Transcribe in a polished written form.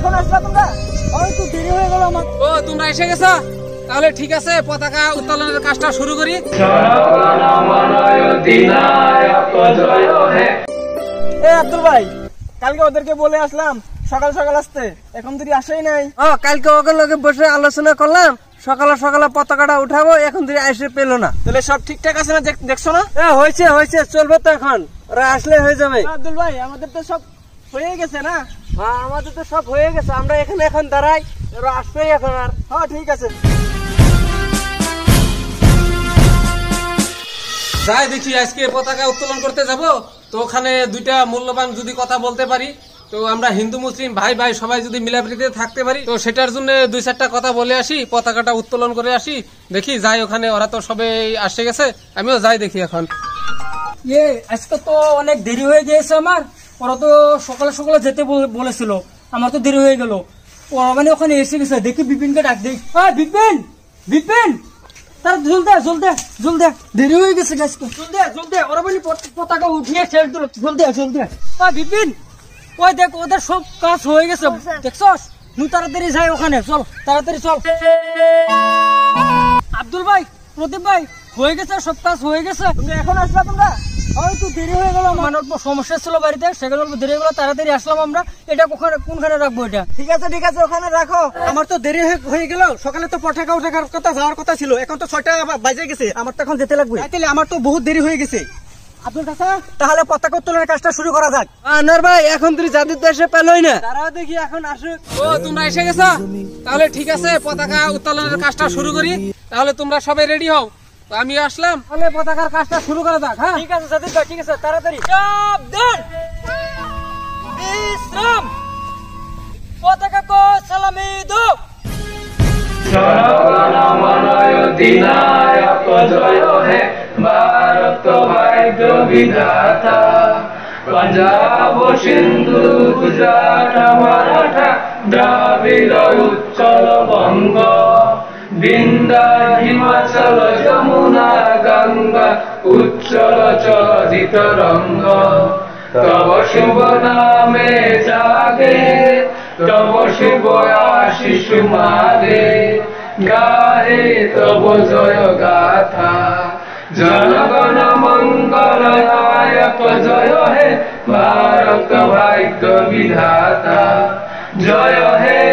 এখন আসলা তোমরা? হয়তো দেরি হয়ে গেল আমার। ও তোমরা এসে গেছো? তাহলে ঠিক আছে, পতাকা উত্তোলনের কাজটা শুরু করি। আব্দুল ভাই, কালকে ওদেরকে বলে আসলাম সকাল সকাল আসতে, এখন তুই আসেই নাই। কালকে ওকে লগে বসে আলোচনা করলাম সকালে সকালে পতাকাটা উঠাবো, এখন তুই এসে পেলো না। তাহলে সব ঠিকঠাক আছে না? দেখছো না? হয়েছে হয়েছে, চলবে তো, এখন ওরা আসলে হয়ে যাবে। আব্দুল ভাই, আমাদের তো সব হয়ে গেছে না? হ্যাঁ, আমাদের তো সব হয়ে গেছে, আমরা এখানে এখন দাঁড়াই, ওরা আসবেই এখন। আর হ্যাঁ ঠিক আছে, যাই দেখি আজকে পতাকা উত্তোলন করতে যাব, তো ওখানে দুইটা মূল্যবান যদি কথা বলতে পারি, তো আমরা হিন্দু মুসলিম ভাই ভাই সবাই যদি মিলাপ্রীতিতে থাকতে পারি, তো সেটার জন্য দুই চারটা কথা বলে আসি, পতাকাটা উত্তোলন করে আসি। দেখি যাই ওখানে, ওরা তো সবাই আসে গেছে, আমিও যাই দেখি এখন। আজকে তো অনেক দেরি হয়ে গিয়েছে আমার। ওরা তো সকালে সকালে যেতে বলেছিল, আমার তো দেরি হয়ে গেল। ওরা মানে ওখানে এসে গেছে, দেখি বিপিনকে ডাক দেই। বিপিন, বিপিন, তার জলদে দেরি হয়ে গেছে আজকে। জলদে ওরা বলি পতাকা উঠিয়ে ছেড়ে দিল। জলদে বিপিন, ওই দেখ ওদের সব কাজ হয়ে গেছে, দেখছস? নু তাড়াতাড়ি যাই ওখানে, চল তাড়াতাড়ি চল। আব্দুল ভাই, প্রদীপ ভাই, হয়ে গেছে, সব কাজ হয়ে গেছে। তুমি এখন আসলা তোমরা? হয়তো দেরি হয়ে গেল আমার। মানে অল্প সমস্যা ছিল বাড়িতে, সেখানে অল্প দেরি হয়ে গেল, তাড়াতাড়ি আসলাম আমরা। এটা কোনখানে রাখবো এটা? ঠিক আছে ওখানে রাখো। আমার তো দেরি হয়ে গেল, সকালে তো পটাকা উঠার কথা, যাওয়ার কথা ছিল, এখন তো 6টা বাজে গেছে, আমার তো এখন যেতে লাগবে। তাহলে আমার তো বহুত দেরি হয়ে গেছে। আব্দুল কাকা, তাহলে পতাকা উত্তোলনের কাজটা শুরু করা যাক। আনার ভাই, এখন তুই যাদের তো এসে পেলোই না, তারাও দেখি এখন আসুক। ও তোমরা এসে গেছো? তাহলে ঠিক আছে, পতাকা উত্তোলনের কাজটা শুরু করি। তাহলে তোমরা সবাই রেডি হও, তো আমি আসলাম, তাহলে পতাকার কাজটা শুরু করা যাক। হ্যাঁ ঠিক আছে সাদিক ভাই, ঠিক আছে, তাড়াতাড়ি সাবধান, বিশ্রাম, পতাকা কো সালামি দো। জনগণমনায়তিনায়ক জয় হে ভারত ভাগ্য বিধাতা, পঞ্জাব সিন্ধু গুজরাট মারাঠা দ্রাবিড় উচ্চল বঙ্গ, বিন্দা হিমাচল যমুনা গঙ্গা উচ্চল চলিত রঙ্গ, তব শুভ নামে জাগে, তব শুভ আশিস মাগে, গাহে তব জয় গাথা, জনগণ মঙ্গল নায়ক জয় হে ভারত ভাগ্য বিধাতা, জয় হে